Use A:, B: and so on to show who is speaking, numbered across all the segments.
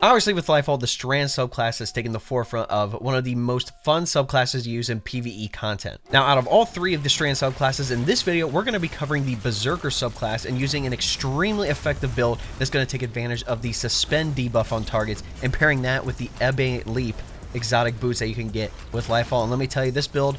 A: Obviously, with Lightfall, the Strand subclass has taken the forefront of one of the most fun subclasses to use in PvE content. Now, out of all three of the Strand subclasses, in this video, we're going to be covering the Berserker subclass and using an extremely effective build that's going to take advantage of the Suspend debuff on targets and pairing that with the Abeyant Leap Exotic boots that you can get with Lightfall. And let me tell you, this build,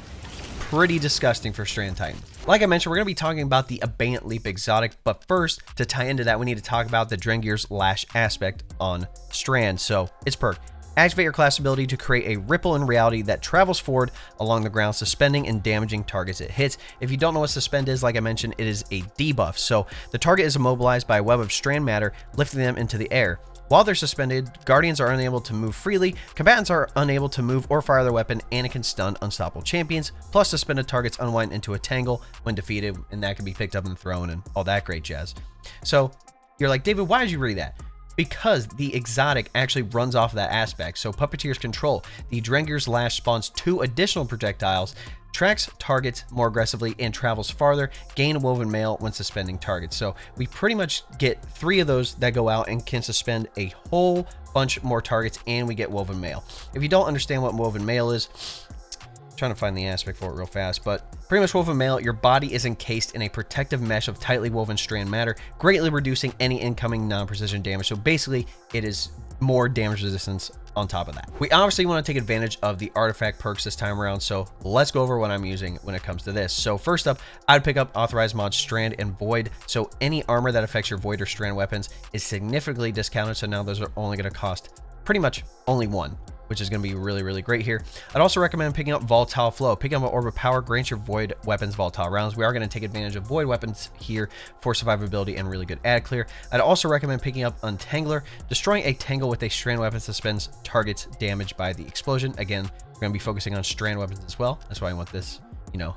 A: pretty disgusting for Strand Titan. Like I mentioned, we're going to be talking about the Abeyant Leap Exotic, but first, to tie into that, we need to talk about the Drengir's Lash aspect on Strand. So, its perk. Activate your class ability to create a ripple in reality that travels forward along the ground, suspending and damaging targets it hits. If you don't know what Suspend is, like I mentioned, it is a debuff. So, the target is immobilized by a web of Strand matter, lifting them into the air. While they're suspended, Guardians are unable to move freely, combatants are unable to move or fire their weapon, and it can stun unstoppable champions, plus suspended targets unwind into a tangle when defeated, and that can be picked up and thrown and all that great jazz. So, you're like, David, why did you read that? Because the exotic actually runs off of that aspect. So, Puppeteer's Control, the Drengir's Lash spawns 2 additional projectiles, tracks targets more aggressively, and travels farther, gain woven mail when suspending targets. So we pretty much get 3 of those that go out and can suspend a whole bunch more targets, and we get woven mail. If you don't understand what woven mail is, I'm trying to find the aspect for it real fast, but pretty much woven mail, your body is encased in a protective mesh of tightly woven strand matter, greatly reducing any incoming non-precision damage. So basically, it is more damage resistance on top of that. We obviously want to take advantage of the artifact perks this time around, so let's go over what I'm using when it comes to this. So first up, I'd pick up authorized mods Strand and Void, so any armor that affects your Void or Strand weapons is significantly discounted, so now those are only going to cost pretty much only 1, which is going to be really, really great here. I'd also recommend picking up Volatile Flow. Picking up an Orb of Power grants your Void weapons volatile rounds. We are going to take advantage of Void weapons here for survivability and really good ad clear. I'd also recommend picking up Untangler. Destroying a tangle with a Strand weapon suspends targets damaged by the explosion. Again, we're going to be focusing on Strand weapons as well. That's why I want this, you know,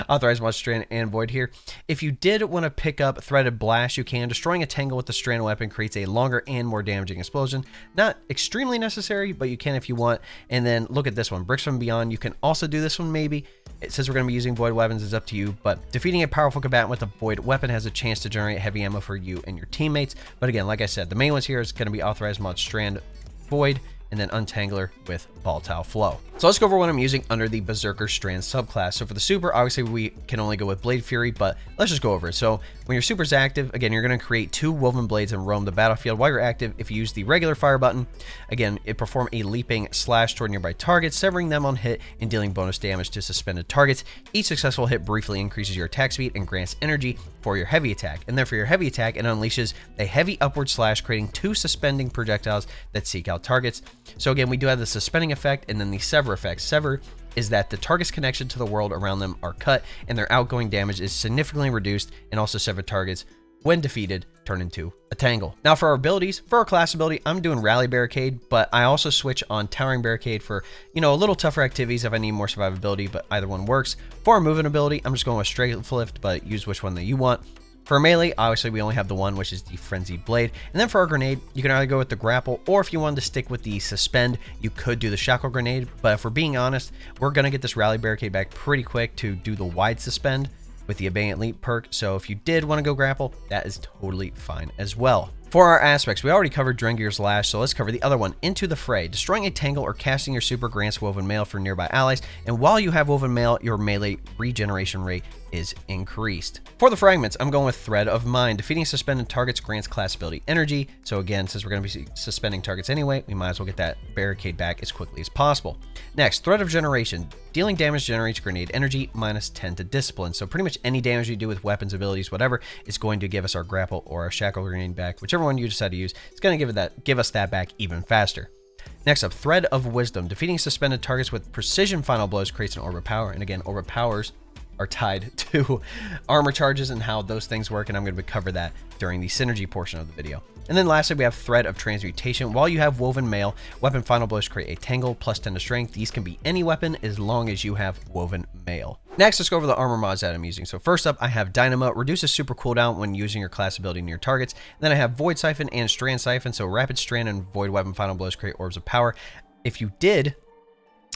A: authorized mod Strand and Void here. If you did want to pick up Threaded Blast, you can. Destroying a tangle with the Strand weapon creates a longer and more damaging explosion. Not extremely necessary, but you can if you want. And then look at this one, Bricks from Beyond. You can also do this one maybe. It says we're going to be using Void weapons, is up to you, but defeating a powerful combatant with a Void weapon has a chance to generate heavy ammo for you and your teammates. But again, like I said, the main ones here is going to be authorized mod Strand, Void, and then Untangler with Volatile Flow. So let's go over what I'm using under the Berserker Strand subclass. So for the super, obviously we can only go with Blade Fury, but let's just go over it. So when your super's active, again, you're going to create 2 woven blades and roam the battlefield. While you're active, if you use the regular fire button, again, it perform a leaping slash toward nearby targets, severing them on hit and dealing bonus damage to suspended targets. Each successful hit briefly increases your attack speed and grants energy for your heavy attack. And then for your heavy attack, it unleashes a heavy upward slash, creating 2 suspending projectiles that seek out targets. So again, we do have the suspending effect and then the sever effect. Sever is that the target's connection to the world around them are cut and their outgoing damage is significantly reduced, and also severed targets, when defeated, turn into a tangle. Now for our abilities, for our class ability, I'm doing Rally Barricade, but I also switch on Towering Barricade for, you know, a little tougher activities if I need more survivability, but either one works. For our movement ability, I'm just going with Straight Lift, but use which one that you want. For melee, obviously we only have the one, which is the Frenzied Blade. And then for our grenade, you can either go with the Grapple, or if you wanted to stick with the Suspend, you could do the Shackle Grenade. But if we're being honest, we're going to get this Rally Barricade back pretty quick to do the Wide Suspend with the Abeyant Leap perk. So if you did want to go Grapple, that is totally fine as well. For our aspects, we already covered Drengir's Lash, so let's cover the other one, Into the Fray. Destroying a tangle or casting your super grants woven mail for nearby allies, and while you have woven mail, your melee regeneration rate is increased. For the fragments, I'm going with Thread of Mind. Defeating suspended targets grants class ability energy. So again, since we're going to be suspending targets anyway, we might as well get that barricade back as quickly as possible. Next, Thread of Generation. Dealing damage generates grenade energy, minus 10 to discipline. So pretty much any damage you do with weapons, abilities, whatever, is going to give us our grapple or our shackle grenade back. Whichever one you decide to use, it's going to give us that back even faster. Next up, Thread of Wisdom. Defeating suspended targets with precision final blows creates an Orb of Power. And again, Orb of Powers are tied to armor charges and how those things work, and I'm going to cover that during the synergy portion of the video. And then lastly, we have Thread of Transmutation. While you have woven mail, weapon final blows create a tangle plus 10 to strength. These can be any weapon as long as you have woven mail. Next, let's go over the armor mods that I'm using. So first up, I have Dynamo. Reduces super cooldown when using your class ability near targets. And then I have Void Siphon and Strand Siphon. So Rapid Strand and Void weapon final blows create Orbs of Power. If you did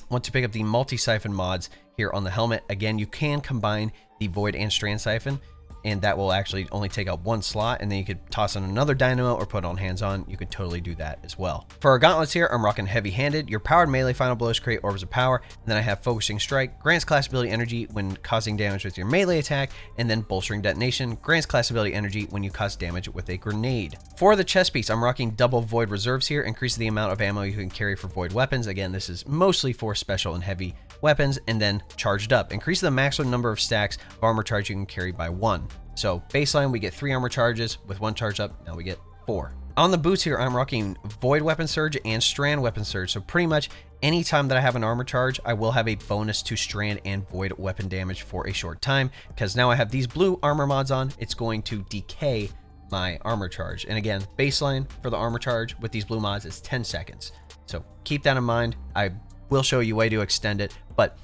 A: want to pick up the multi-siphon mods here on the helmet, again, you can combine the Void and Strand Siphon. and that will actually only take up one slot, and then you could toss in another dynamo or put on hands-on. You could totally do that as well. For our gauntlets here, I'm rocking heavy-handed. Your powered melee final blows create orbs of power, and then I have focusing strike, grants class ability energy when causing damage with your melee attack, and then bolstering detonation, grants class ability energy when you cause damage with a grenade. For the chest piece, I'm rocking double void reserves here, increases the amount of ammo you can carry for void weapons. Again, this is mostly for special and heavy weapons. And then charged up, increase the maximum number of stacks of armor charge you can carry by 1. So baseline, we get 3 armor charges. With 1 charge up, now we get 4. On the boots here, I'm rocking void weapon surge and strand weapon surge. So pretty much anytime that I have an armor charge, I will have a bonus to strand and void weapon damage for a short time, because now I have these blue armor mods on. It's going to decay my armor charge. And again, baseline for the armor charge with these blue mods is 10 seconds. So keep that in mind. I will show you a way to extend it, but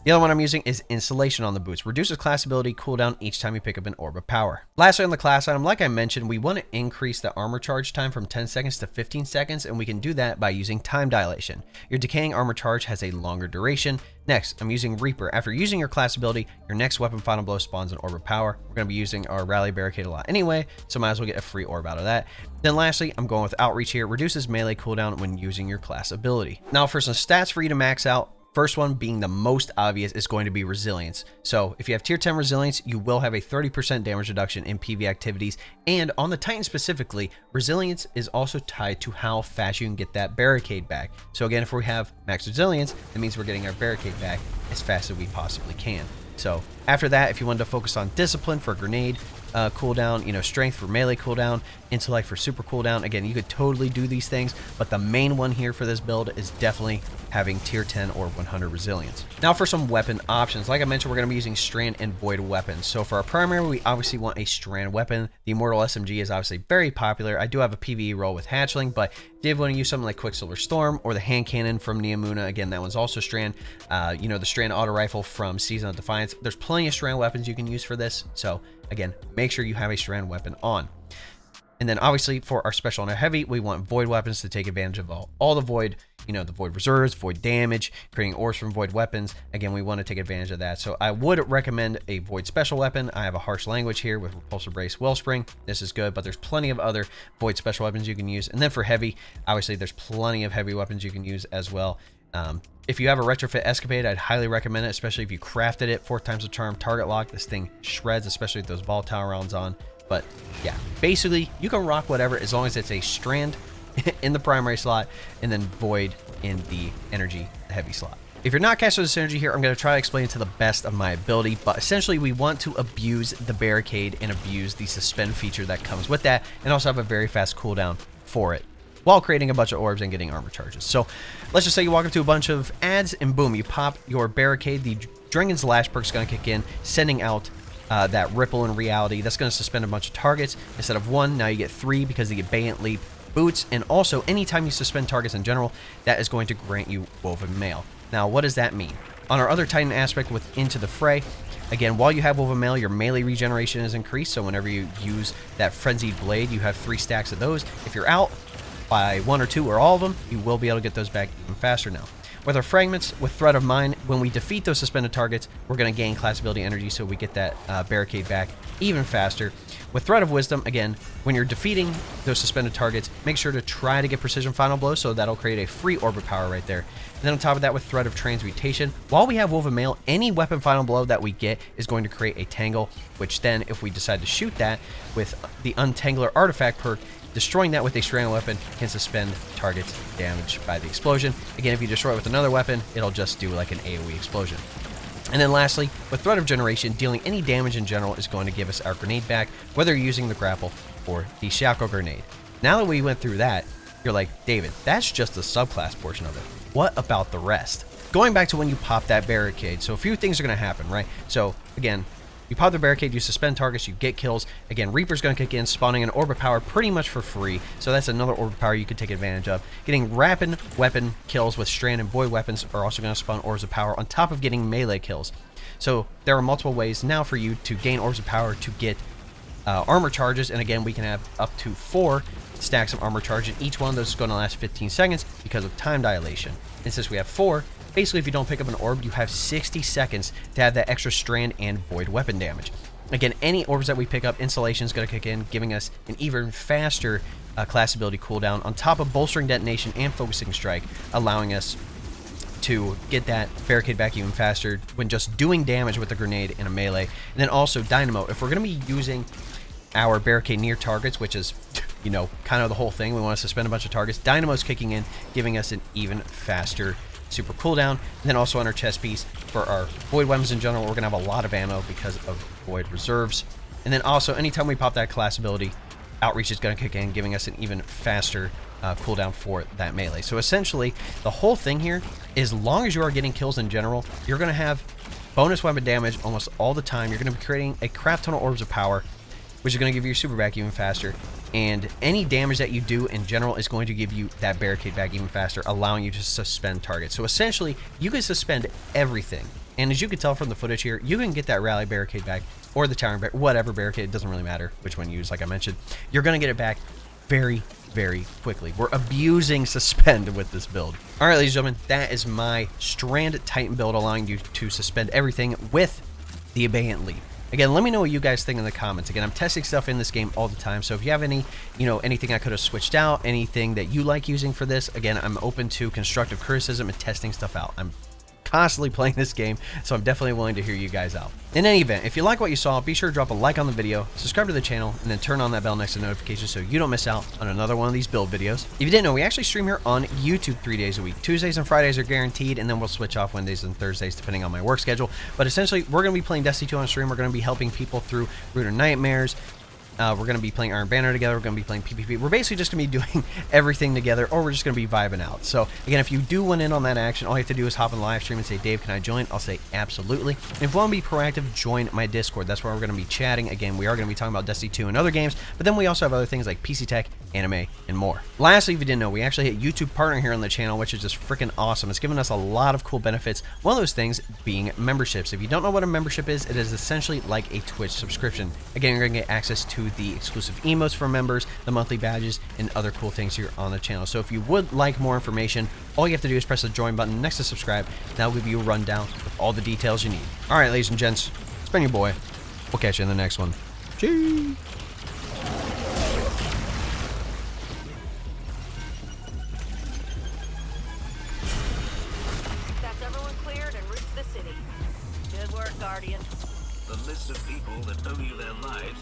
A: the other one I'm using is Insulation on the boots. Reduces class ability cooldown each time you pick up an orb of power. Lastly, on the class item, like I mentioned, we want to increase the armor charge time from 10 seconds to 15 seconds, and we can do that by using time dilation. Your decaying armor charge has a longer duration. Next, I'm using Reaper. After using your class ability, your next weapon final blow spawns an orb of power. We're going to be using our rally barricade a lot anyway, so might as well get a free orb out of that. Then lastly, I'm going with Outreach here. Reduces melee cooldown when using your class ability. Now for some stats for you to max out, first one being the most obvious is going to be resilience. So if you have tier 10 resilience, you will have a 30% damage reduction in PvE activities. And on the Titan specifically, resilience is also tied to how fast you can get that barricade back. So again, if we have max resilience, that means we're getting our barricade back as fast as we possibly can. So after that, if you wanted to focus on discipline for grenade cooldown, strength for melee cooldown, intellect for super cooldown, again, you could totally do these things, but the main one here for this build is definitely having tier 10 or 100 resilience. Now for some weapon options, like I mentioned, we're going to be using strand and void weapons. So for our primary, we obviously want a strand weapon. The Immortal SMG is obviously very popular. I do have a PvE role with Hatchling, but did want to use something like Quicksilver Storm or the hand cannon from Neomuna. Again, that one's also strand. The strand auto rifle from Season of Defiance. There's plenty of strand weapons you can use for this. So again, make sure you have a strand weapon on. And then obviously for our special and our heavy, we want void weapons to take advantage of all the void, the void reserves, void damage, creating orbs from void weapons. Again, we want to take advantage of that. So I would recommend a void special weapon. I have a harsh language here with repulsor brace, wellspring. This is good, but there's plenty of other void special weapons you can use. And then for heavy, obviously there's plenty of heavy weapons you can use as well. If you have a retrofit escapade, I'd highly recommend it, especially if you crafted it 4 times the charm target lock. This thing shreds, especially with those volatile rounds on. But yeah, basically you can rock whatever as long as it's a strand in the primary slot and then void in the energy heavy slot. If you're not casting the synergy here, I'm going to try to explain it to the best of my ability, but essentially we want to abuse the barricade and abuse the suspend feature that comes with that, and also have a very fast cooldown for it, while creating a bunch of orbs and getting armor charges. So let's just say you walk up to a bunch of ads and boom, you pop your barricade. The Dragon's Lash perk is going to kick in, sending out that ripple in reality. That's going to suspend a bunch of targets. Instead of 1, now you get 3 because the Abeyant Leap boots. And also, anytime you suspend targets in general, that is going to grant you Woven Mail. Now, what does that mean? On our other Titan aspect with Into the Fray, again, while you have Woven Mail, your melee regeneration is increased. So whenever you use that Frenzied Blade, you have 3 stacks of those. If you're out by 1 or 2 or all of them, you will be able to get those back even faster now. With our Fragments, with Threat of Mind, when we defeat those suspended targets, we're going to gain class ability energy, so we get that barricade back even faster. With Threat of Wisdom, again, when you're defeating those suspended targets, make sure to try to get Precision Final Blow, so that'll create a free Orb of Power right there. And then on top of that, with Threat of Transmutation, while we have Woven Mail, any weapon Final Blow that we get is going to create a Tangle, which then, if we decide to shoot that with the Untangler Artifact perk, destroying that with a strand weapon can suspend targets damaged by the explosion. Again, if you destroy it with another weapon, it'll just do like an AoE explosion. And then lastly, with Threat of Generation, dealing any damage in general is going to give us our grenade back, whether you're using the grapple or the shackle grenade. Now that we went through that, you're like, David, that's just the subclass portion of it. What about the rest? Going back to when you pop that barricade, so a few things are going to happen, right? So again, you pop the barricade, you suspend targets, you get kills. Again, Reaper's going to kick in, spawning an Orb of Power pretty much for free. So that's another Orb of Power you could take advantage of. Getting rapid weapon kills with Strand and Void weapons are also going to spawn Orbs of Power on top of getting melee kills. So there are multiple ways now for you to gain Orbs of Power to get armor charges. And again, we can have up to 4 stacks of armor charge, and each one of those is going to last 15 seconds because of time dilation. And since we have 4, basically, if you don't pick up an orb, you have 60 seconds to have that extra strand and void weapon damage. Again, any orbs that we pick up, Insulation is going to kick in, giving us an even faster class ability cooldown on top of Bolstering Detonation and Focusing Strike, allowing us to get that barricade back even faster when just doing damage with the grenade in a melee. And then also Dynamo. If we're going to be using our barricade near targets, which is, you know, kind of the whole thing, we want to suspend a bunch of targets, Dynamo's kicking in, giving us an even faster super cooldown. And then also on our chest piece, for our void weapons in general, we're going to have a lot of ammo because of void reserves. And then also, anytime we pop that class ability, Outreach is going to kick in, giving us an even faster cooldown for that melee. So essentially, the whole thing here, as long as you are getting kills in general, you're going to have bonus weapon damage almost all the time. You're going to be creating a crap ton of orbs of power, which is going to give you your super back even faster. And any damage that you do in general is going to give you that barricade back even faster, allowing you to suspend targets. So essentially, you can suspend everything. And as you can tell from the footage here, you can get that rally barricade back, or the towering barricade, whatever barricade, it doesn't really matter which one you use, like I mentioned. You're going to get it back very, very quickly. We're abusing suspend with this build. All right, ladies and gentlemen, that is my Strand Titan build, allowing you to suspend everything with the Abeyant Leap. Again, let me know what you guys think in the comments. Again, I'm testing stuff in this game all the time, so if you have any, anything I could have switched out, anything that you like using for this, again, I'm open to constructive criticism and testing stuff out. I'm constantly playing this game, so I'm definitely willing to hear you guys out. In any event, if you like what you saw, be sure to drop a like on the video, subscribe to the channel, and then turn on that bell next to notifications so you don't miss out on another one of these build videos. If you didn't know, we actually stream here on YouTube 3 days a week. Tuesdays and Fridays are guaranteed, and then we'll switch off Wednesdays and Thursdays depending on my work schedule. But essentially, we're going to be playing Destiny 2 on stream. We're going to be helping people through Root of Nightmares. We're going to be playing Iron Banner together. We're going to be playing PvP. We're basically just going to be doing everything together, or we're just going to be vibing out. So, again, if you do want in on that action, all you have to do is hop in the live stream and say, Dave, can I join? I'll say, absolutely. And if you want to be proactive, join my Discord. That's where we're going to be chatting. Again, we are going to be talking about Destiny 2 and other games, but then we also have other things like PC Tech, anime, and more. Lastly, if you didn't know, we actually hit YouTube Partner here on the channel, which is just freaking awesome. It's given us a lot of cool benefits. One of those things being memberships. If you don't know what a membership is, it is essentially like a Twitch subscription. Again, you're going to get access to the exclusive emotes for members, the monthly badges, and other cool things here on the channel. So if you would like more information, all you have to do is press the join button next to subscribe. That'll give you a rundown with all the details you need. All right, ladies and gents, it's been your boy. We'll catch you in the next one. Cheers.
B: That's everyone cleared and route to the city. Good work, Guardian.
C: The list of people that owe you their lives